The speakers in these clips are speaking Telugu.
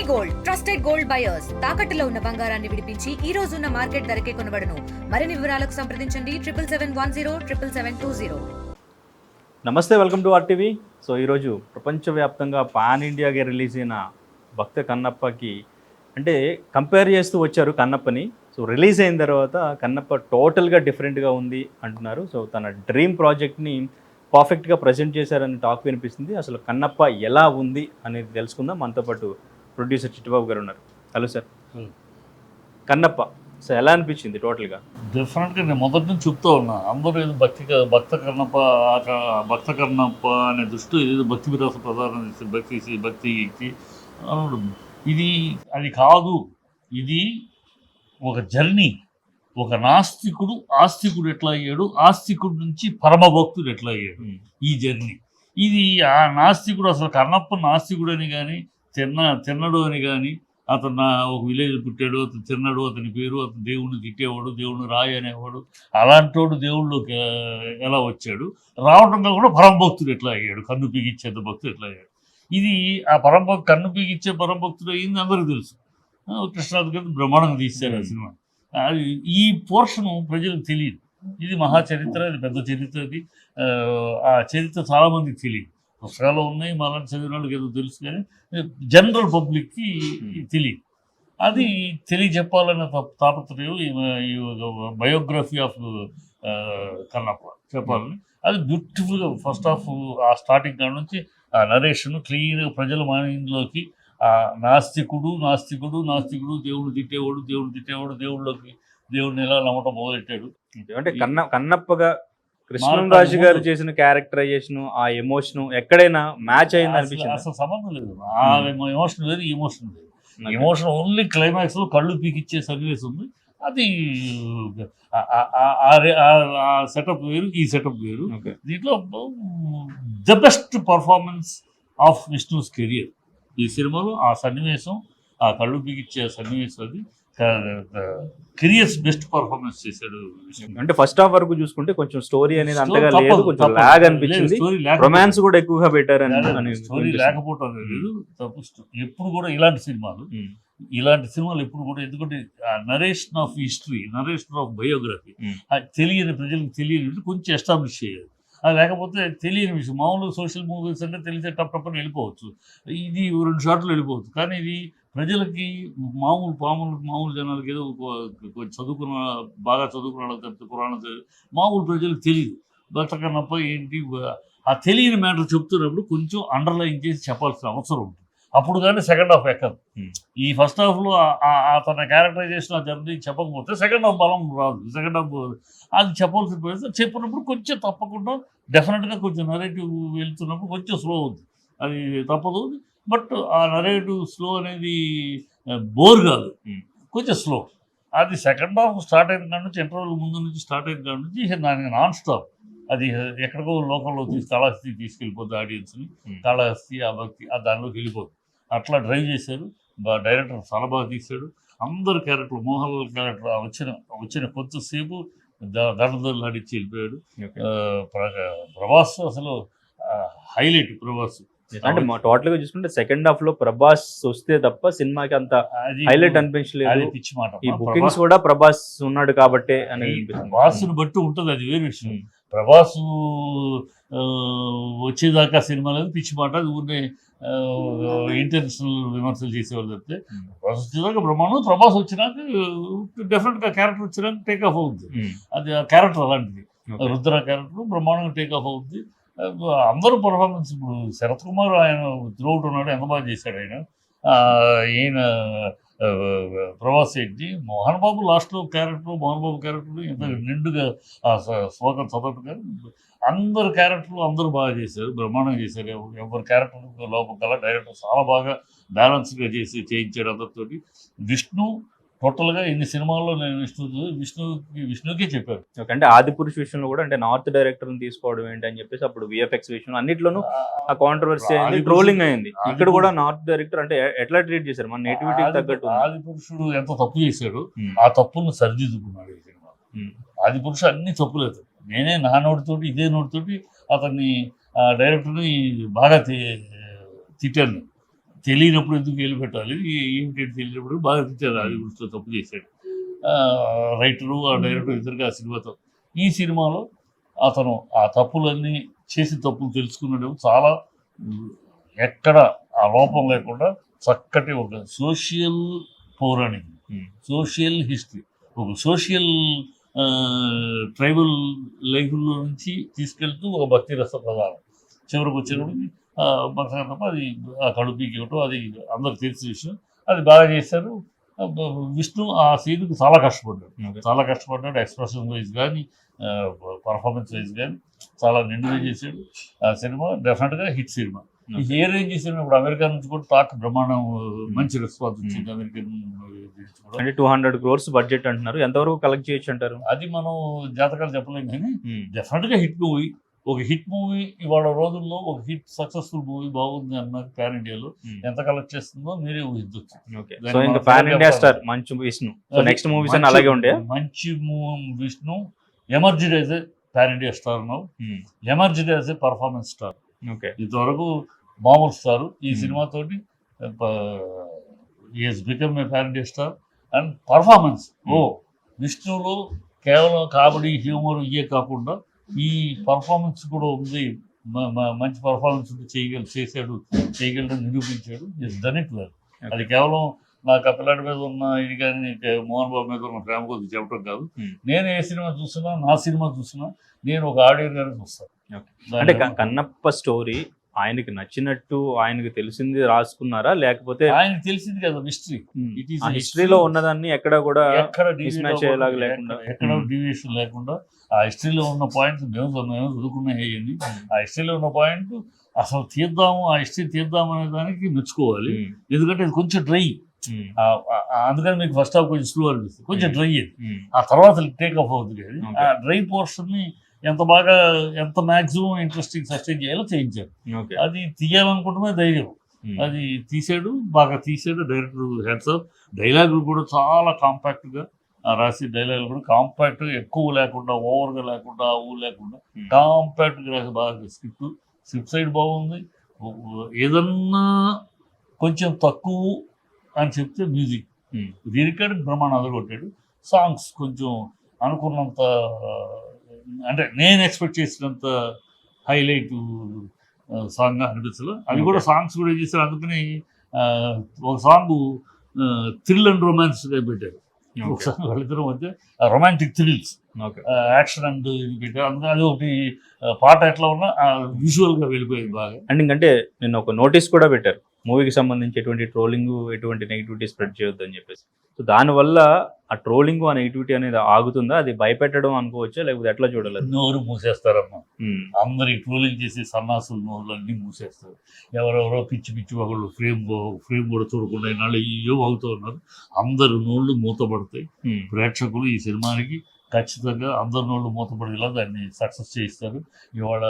గోల్డ్ ట్రస్టెడ్ గోల్డ్ బయర్స్ తాకట్టులో ఉన్న బంగారాన్ని విడిపించి ఈ రోజు ఉన్న మార్కెట్ ధరకే కొనబడును. మరిన్ని వివరాలకు సంప్రదించండి 7771077720. నమస్తే, వెల్కమ్ టు ఆర్టీవీ. సో ఈరోజు ప్రపంచవ్యాప్తంగా పాన్ ఇండియాగా రిలీజ్ అయిన భక్త కన్నప్పకి అంటే కంపేర్ చేస్తూ వచ్చారు కన్నప్పని. సో రిలీజ్ అయిన తర్వాత కన్నప్ప టోటల్గా డిఫరెంట్గా ఉంది అంటున్నారు. సో తన డ్రీమ్ ప్రాజెక్ట్ని పర్ఫెక్ట్గా ప్రజెంట్ చేశారని టాక్ వినిపిస్తుంది. అసలు కన్నప్ప ఎలా ఉంది అనేది తెలుసుకుందాం. మనతో పాటు ప్రొడ్యూసర్ చిట్టుబాబు గారు ఉన్నారు. Hello sir. కన్నప్ప సో ఎలా అనిపించింది టోటల్గా? డెఫినెట్గా నేను మొదటి నుంచి చెప్తూ ఉన్నా, అందరూ ఏదో భక్త కన్నప్ప అనే దృష్టిలో ఏదో భక్తి విరాస ప్రధానం చేసి భక్తి ఇది అది కాదు. ఇది ఒక జర్నీ. ఒక నాస్తికుడు ఆస్తికుడు ఎట్లా అయ్యాడు, ఆస్తికుడు నుంచి పరమభక్తుడు ఎట్లా అయ్యాడు, ఈ జర్నీ. ఇది ఆ నాస్తికుడు అసలు కన్నప్ప నాస్తికుడు అని కానీ తిన్నడు అని కానీ, అతను ఒక విలేజ్ పుట్టాడు, అతను తిన్నాడు, అతని పేరు, అతను దేవుణ్ణి తిట్టేవాడు, దేవుణ్ణి రాయి అనేవాడు, అలాంటోడు దేవుళ్ళలోకి ఎలా వచ్చాడు, రావడంలో కూడా పరమభక్తుడు ఎట్లా అయ్యాడు, కన్ను పీగిచ్చేంత భక్తుడు ఎట్లా అయ్యాడు. ఇది ఆ కన్ను పీగిచ్చే పరమభక్తుడు అయింది అందరికీ తెలుసు. కృష్ణాది గారు బ్రహ్మాండంగా తీశారు ఆ సినిమా. అది ఈ పోర్షన్ ప్రజలకు తెలియదు. ఇది మహాచరిత్ర, ఇది పెద్ద చరిత్ర. అది ఆ చరిత్ర చాలామందికి తెలియదు. పుస్తకాలు ఉన్నాయి, మళ్ళీ చదివిన వాళ్ళకి ఏదో తెలుసు, కానీ జనరల్ పబ్లిక్కి తెలియదు. అది తెలియజెప్పాలనే తాపత్రయం ఈ బయోగ్రఫీ ఆఫ్ కన్నప్ప చెప్పాలని. అది బ్యూటిఫుల్గా ఫస్ట్ ఆఫ్ ఆ స్టార్టింగ్ కాడ నుంచి ఆ నరేషన్ క్లీన్గా ప్రజల మైండ్లోకి నాస్తికుడు దేవుడు తిట్టేవాడు, దేవుళ్ళలోకి దేవుడిని ఎలా నమ్మటం మొదలెట్టాడు. అంటే కన్నప్పగా కృష్ణరాజు గారు చేసిన క్యారెక్టరైజేషన్, ఆ ఎమోషన్ ఎక్కడైనా మ్యాచ్ అయింది అనిపించింది? అసలు సంబంధం లేదు. ఆ ఎమోషన్ లేదు, ఈ ఎమోషన్ లేదు. ఎమోషన్ ఓన్లీ క్లైమాక్స్లో కళ్ళు పీకిచ్చే సన్నివేశం ఉంది. అది ఆ సెటప్ వేరు, ఈ సెటప్ వేరు. దీంట్లో the best performance of Vishnu's career ఈ సినిమాలో. ఆ సన్నివేశం, ఆ కళ్ళు పీకిచ్చే సన్నివేశం, అది కెరియర్స్ బెస్ట్ పర్ఫార్మెన్స్ చేశాడు. అంటే ఫస్ట్ హాఫ్ వరకు చూసుకుంటే కొంచెం స్టోరీ అనేది అంతగా లేదు, కొంచెం లాగ్ అనిపించింది. రొమాన్స్ కూడా ఎక్కువగా పెట్టారు. స్టోరీ లేకపోవటం లేదు, తప్పు. ఎప్పుడు కూడా ఇలాంటి సినిమాలు ఎప్పుడు కూడా, ఎందుకంటే narration of history, narration of biography తెలియని ప్రజలకు తెలియని కొంచెం ఎస్టాబ్లిష్ చేయాలి. అది లేకపోతే తెలియని విషయం. మామూలు సోషల్ మూవీస్ అంటే తెలిసే టప్పని వెళ్ళిపోవచ్చు, ఇది 2 షాట్లు వెళ్ళిపోవచ్చు. కానీ ఇది ప్రజలకి మామూలు జనాలకి ఏదో బాగా చదువుకున్న వాళ్ళకి తప్పితే పురాణం మామూలు ప్రజలకు తెలియదు. భక్త కన్నప్ప ఏంటి, ఆ తెలియని మ్యాటర్ చెప్తున్నప్పుడు కొంచెం అండర్లైన్ చేసి చెప్పాల్సిన అవసరం ఉంటుంది. అప్పుడు కానీ సెకండ్ హాఫ్ ఎక్కదు. ఈ ఫస్ట్ హాఫ్లో తన క్యారెక్టరైజేషన్ ఆ జర్నీ చెప్పకపోతే సెకండ్ హాఫ్ బలం రాదు. సెకండ్ హాఫ్ అది చెప్పాల్సిన పరిస్థితి. చెప్పినప్పుడు కొంచెం తప్పకుండా డెఫినెట్గా కొంచెం నరేటివ్ వెళ్తున్నప్పుడు కొంచెం స్లో అవుతుంది, అది తప్పదు. బట్ ఆ నరేటివ్ స్లో అనేది బోర్ కాదు, కొంచెం స్లో. అది సెకండ్ హాఫ్ స్టార్ట్ అయిన కాడ నుంచి, ఇంటర్వెల్ ముందు నుంచి స్టార్ట్ అయిన కాడ నుంచి దానికి నాన్ స్టాప్. అది ఎక్కడికో లోకల్లో కాళహస్తి తీసుకెళ్ళిపోతుంది ఆడియన్స్ని. కాళహస్తి, ఆ భక్తి ఆ దానిలోకి వెళ్ళిపోతుంది. అట్లా డ్రైవ్ చేశారు. డైరెక్టర్ చాలా బాగా తీశాడు. అందరు క్యారెక్టర్, మోహన్ లాల్ క్యారెక్టర్ వచ్చిన కొంతసేపు దండదలు ఆడిచ్చి వెళ్ళిపోయాడు. ప్రభాస్ అసలు హైలైట్. ప్రభాస్ అంటే టోటల్ గా చూసుకుంటే సెకండ్ హాఫ్ లో ప్రభాస్ వస్తే తప్ప సినిమాకి అంత హైలైట్ అనిపించలేదు. పిచ్చి మాట. ఈ బుకింగ్స్ కూడా ప్రభాస్ ఉన్నాడు కాబట్టి ప్రభాస్ని బట్టి ఉంటుంది, అది వేరే విషయం. ప్రభాస్ వచ్చేదాకా సినిమా లేదు, పిచ్చి మాట. అది ఊరినే ఇంటర్నేషనల్ విమర్శలు చేసేవాళ్ళు చెప్తే, ప్రభాస్ వచ్చేదాకా బ్రహ్మాండం. ప్రభాస్ వచ్చినాక డెఫినెట్గా క్యారెక్టర్ వచ్చినాక టేక్ ఆఫ్ అవుతుంది. అది ఆ క్యారెక్టర్ అలాంటిది. రుద్ర క్యారెక్టర్ బ్రహ్మాండంగా టేక్ ఆఫ్ అవుతుంది. అందరూ పర్ఫార్మెన్స్. ఇప్పుడు శరత్ కుమార్ ఆయన త్రూఅవుట్ ఉన్నాడు, ఎంత బాగా చేశాడు ఆయన. ఈయన ప్రభాస్ ఏంటి, మోహన్ బాబు లాస్ట్లో మోహన్ బాబు క్యారెక్టర్ ఎంత నిండుగా శ్లోకం చదవటం. కానీ అందరు క్యారెక్టర్లు అందరూ బాగా చేశారు, బ్రహ్మాండంగా చేశారు. ఎవరి క్యారెక్టర్ లోపల డైరెక్టర్ చాలా బాగా బ్యాలెన్స్గా చేయించాడు అందరితోటి. విష్ణు టోటల్గా ఇన్ని సినిమాల్లో నేను విష్ణుకే చెప్పారు. అంటే ఆదిపురుష్ విషయంలో కూడా, అంటే నార్త్ డైరెక్టర్ని తీసుకోవడం ఏంటి అని చెప్పేసి అప్పుడు విఎఫ్ఎక్స్ విషయం అన్నిట్లోనూ ఆ కాంట్రవర్సీ అయింది, ట్రోలింగ్ అయింది. ఇక్కడ కూడా నార్త్ డైరెక్టర్ అంటే ఎట్లా ట్రీట్ చేశారు, మన నేటివిటీకి తగ్గట్టు. ఆదిపురుషుడు ఎంత తప్పు చేశాడు, ఆ తప్పును సరిదిద్దుకున్నాడు ఈ సినిమా. ఆదిపురుషుడు అన్ని తప్పులేదు. నేనే నా నోటితోటి, ఇదే నోటితోటి అతన్ని డైరెక్టర్ని బాగా తిట్టాను. తెలియనప్పుడు ఎందుకు వేలు పెట్టాలి, ఏంటి తెలియనప్పుడు బాగా తెచ్చారు, అది గురించి తప్పు చేశాడు. రైటరు ఆ డైరెక్టర్ ఇద్దరుగా ఆ సినిమాతో. ఈ సినిమాలో అతను ఆ తప్పులన్నీ చేసి తప్పులు తెలుసుకున్నాడు. చాలా ఎక్కడ ఆ లోపం లేకుండా చక్కటి ఒక సోషల్ పౌరాణికం, సోషల్ హిస్టరీ, ఒక సోషల్ ట్రైబల్ లైఫ్లో నుంచి తీసుకెళ్తూ ఒక భక్తి రస ప్రధానం. చివరికి వచ్చేటప్పటికి తప్ప అది ఆ కడుపుకి ఇవ్వటం అది అందరికి తెలిసిన విషయం. అది బాగా చేశారు. విష్ణు ఆ సీన్కి చాలా కష్టపడ్డాడు. ఎక్స్ప్రెషన్ వైజ్ కానీ పర్ఫార్మెన్స్ వైజ్ కానీ చాలా నిండుగా చేశాడు. ఆ సినిమా డెఫినెట్గా హిట్ సినిమా. ఏ రేంజ్ సినిమా ఇప్పుడు అమెరికా నుంచి కూడా టాక్ బ్రహ్మాండం, మంచి రెస్పాన్స్ వచ్చింది అమెరికన్ కూడా. అంటే 200 crores బడ్జెట్ అంటున్నారు, ఎంతవరకు కలెక్ట్ చేయొచ్చు అంటారు? అది మనం జాతకాలు చెప్పలేము కానీ డెఫినెట్గా హిట్ మూవీ. ఒక హిట్ మూవీ ఇవాళ రోజుల్లో ఒక హిట్ సక్సెస్ఫుల్ మూవీ బాగుంది అన్నారు పాన్ ఇండియాలో, ఎంత కలెక్ట్ చేస్తుందో మీరే ఊహించవచ్చు. సో ఇంకా pan India star Manchu Vishnu, so next movies అన్ని అలాగే ఉండే. మంచి Vishnu emerged as a pan India star now, emerged as a performance star. ఇంతవరకు మామూలు స్టార్. ఈ సినిమాతోటి is become a pan India star. And performance విష్ణులో కేవలం కామెడీ హ్యూమర్ ఇవే కాకుండా ఈ పర్ఫార్మెన్స్ కూడా ఉంది. మంచి పర్ఫార్మెన్స్ చేయగలడని నిరూపించాడు. Is done it well. అది కేవలం నాకు ఆ పిల్లాడి మీద ఉన్న ఇది కానీ మోహన్ బాబు మీద ఉన్న ప్రేమ కొద్ది చెప్పడం కాదు. నేను ఏ సినిమా చూసినా, నా సినిమా చూసినా నేను ఒక ఆడియన్గానే చూస్తాను. అంటే కన్నప్ప స్టోరీ ఆయనకి నచ్చినట్టు ఆయనకి తెలిసింది రాసుకున్నారా, లేకపోతే ఆయనకి తెలిసింది కదా హిస్టరీ, హిస్టరీలో ఉన్నదాన్ని ఎక్కడ కూడా ఎక్కడ డీవియేషన్ లేకుండా ఆ హిస్టరీలో ఉన్న పాయింట్స్ మేము చదువుకున్నాయి. ఆ హిస్టరీలో ఉన్న పాయింట్ అసలు తీద్దాము, ఆ హిస్టరీ తీద్దాము అనే దానికి మెచ్చుకోవాలి. ఎందుకంటే ఇది కొంచెం డ్రై, అందుకని మీకు ఫస్ట్ హాఫ్ కొంచెం స్లో అనిపిస్తుంది, కొంచెం డ్రై అది. ఆ తర్వాత టేక్ ఆఫ్ అవుతుంది. ఆ డ్రై పోర్షన్ ని ఎంత మాక్సిమం ఇంట్రెస్టింగ్ సస్టైన్ చేయాలో చేయించారు. అది తీయాలనుకుంటున్నా ధైర్యం, అది తీసాడు, బాగా తీసాడు డైరెక్టర్. Hands of. డైలాగులు కూడా చాలా కాంపాక్ట్గా రాసి, డైలాగులు కూడా కాంపాక్ట్గా, ఎక్కువ లేకుండా, ఓవర్గా లేకుండా, లేకుండా కాంపాక్ట్గా రాసి బాగా స్క్రిప్ట్ సైడ్ బాగుంది. ఏదన్నా కొంచెం తక్కువ అని చెప్తే మ్యూజిక్ రికార్డింగ్ బ్రహ్మాండం అదగొట్టాడు. సాంగ్స్ కొంచెం అనుకున్నంత, అంటే నేను ఎక్స్పెక్ట్ చేసినంత హైలైట్ సాంగ్ అనిపించలేదు. అవి కూడా సాంగ్స్ కూడా ఏం చేశారు, అందుకని ఒక సాంగ్ థ్రిల్ అండ్ రొమాన్స్ పెట్టారు. ఒకసారి వాళ్ళిద్దరం మధ్య రొమాంటిక్ థ్రిల్స్, యాక్షన్ అండ్ ఇది పెట్టారు. అందుకని అది ఒకటి పాట ఎట్లా ఉన్నా విజువల్గా వెళ్ళిపోయింది బాగా. అండ్ ఇంకంటే నేను ఒక నోటీస్ కూడా పెట్టారు, మూవీకి సంబంధించి ఎటువంటి ట్రోలింగ్, ఎటువంటి నెగిటివిటీ స్ప్రెడ్ చేయొద్దు అని చెప్పేసి. సో దానివల్ల ఆ ట్రోలింగ్, ఆ నెగిటివిటీ అనేది ఆగుతుందా? అది భయపెట్టడం అనుకోవచ్చా, లేకపోతే ఎట్లా చూడాలి? నోరు మూసేస్తారమ్మా అందరికి. ట్రోలింగ్ చేసి సన్నాసుల నోర్లు అన్నీ మూసేస్తారు. ఎవరెవరో పిచ్చి పిచ్చి ఒకళ్ళు ఫ్రేమ్ కూడా చూడకుండా నాళ్ళు ఇవో అవుతూ ఉన్నారు. అందరు నోళ్ళు మూతపడతాయి. ప్రేక్షకులు ఈ సినిమానికి ఖచ్చితంగా అందరి నోళ్ళు మూతపడేలా దాన్ని సక్సెస్ చేయిస్తారు. ఇవాళ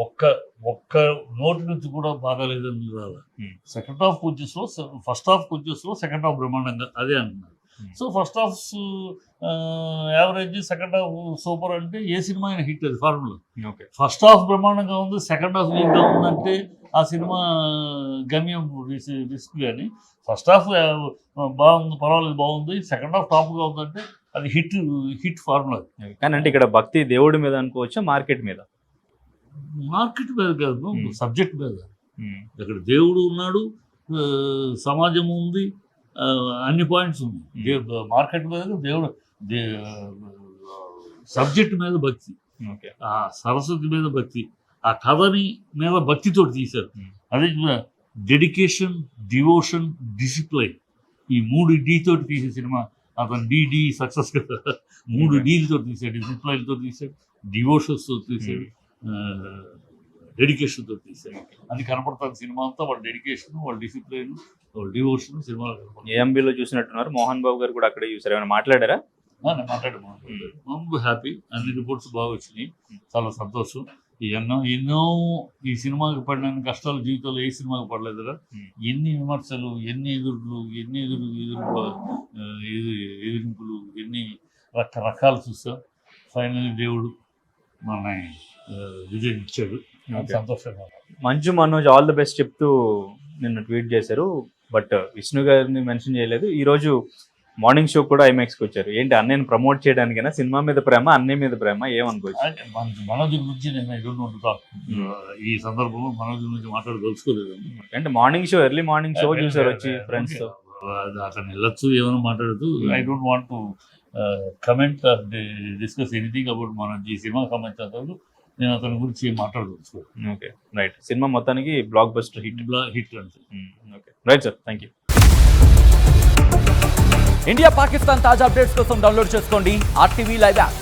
ఒక్క నోటి నుంచి కూడా బాగాలేదని రాదు. సెకండ్ హాఫ్ కొంచెం స్లో, ఫస్ట్ హాఫ్ కొంచెం స్లో, సెకండ్ హాఫ్ బ్రహ్మాండంగా అదే అంటున్నారు. So first half average, second half super అంటే ఏ సినిమా అయినా హిట్ అది ఫార్ములా. ఫస్ట్ హాఫ్ బ్రహ్మాండంగా ఉంది, సెకండ్ హాఫ్ వీక్గా ఉందంటే ఆ సినిమా గమ్యం రిస్క్. కానీ ఫస్ట్ హాఫ్ బాగుంది, పర్వాలేదు బాగుంది, సెకండ్ హాఫ్ టాప్గా ఉందంటే అది హిట్ ఫార్ములా. కానీ అంటే ఇక్కడ భక్తి దేవుడి మీద అనుకోవచ్చా, మార్కెట్ మీద? మార్కెట్ మీద కాదు, సబ్జెక్ట్ మీద. ఇక్కడ దేవుడు ఉన్నాడు, సమాజం ఉంది, అన్ని పాయింట్స్ ఉన్నాయి. మార్కెట్ మీద దేవుడు, సబ్జెక్ట్ మీద భక్తి, ఆ సరస్వతి మీద భక్తి, ఆ కథని మీద భక్తితో తీశారు. అదే డెడికేషన్, డివోషన్, డిసిప్లైన్, ఈ 3 D తోటి తీసే సినిమా. అతను డి సక్సెస్ కదా, 3 Dలతో తీసాడు. డిసిప్లైన్తో తీసాడు, డివోషన్స్తో తీసాడు, డెడికేషన్తో తీసాడు. అది కనపడుతుంది సినిమా అంతా. వాళ్ళ డెడికేషన్, వాళ్ళ డిసిప్లైన్, వాళ్ళ డివోషన్ సినిమాలో కనపడుతుంది. ఏఎంబీలో చూసినట్టున్నారు, మోహన్ బాబు గారు కూడా అక్కడే చూసారు, ఏమైనా మాట్లాడారా? నేను మాట్లాడాను, హ్యాపీ. అన్ని రిపోర్ట్స్ బాగా వచ్చినాయి, చాలా సంతోషం. ఎన్నో ఈ సినిమాకి పడిన కష్టాలు జీవితంలో ఏ సినిమాకి పడలేదురా. ఎన్ని విమర్శలు, ఎన్ని ఎదిరింపులు, ఎన్ని రకరకాలు చూస్తాం. ఫైనల్లీ దేవుడు మన విజయ్ ఇచ్చాడు. Okay. సంతోషంగా ఉంది. Manju Manoj all the best చెప్తూ నిన్న ట్వీట్ చేశారు. బట్ విష్ణు గారిని మెన్షన్ చేయలేదు. ఈరోజు మార్నింగ్ షో కూడా ఐమాక్స్కి వచ్చారు. ఏంటి అన్నయ్యని ప్రమోట్ చేయడానికైనా? సినిమా మీద ప్రేమ, అన్నయ్య మీద ప్రేమ, ఏమనుకోవచ్చు? అంటే మనోజ్ గురించి నేను ఈ సందర్భంలో మనోజ్ గురించి మాట్లాడదలుచుకోలేదు. అంటే morning show, early morning show చూసారు వచ్చి ఫ్రెండ్స్ తో. అతను వెళ్ళొచ్చు, ఏమైనా మాట్లాడదు. I don't want to comment or discuss anything about Manoj. ఈ సినిమా సంబంధించినందుకు నేను అతని గురించి మాట్లాడదలుచుకోలేదు. Okay, right. సినిమా మొత్తానికి బ్లాక్ బస్టర్ హిట్. హిట్ అంటే okay, right sir, thank you. India Pakistan తాజా అప్డేట్స్ కోసం డౌన్లోడ్ చేసుకోండి RTV లైవ్ యాప్.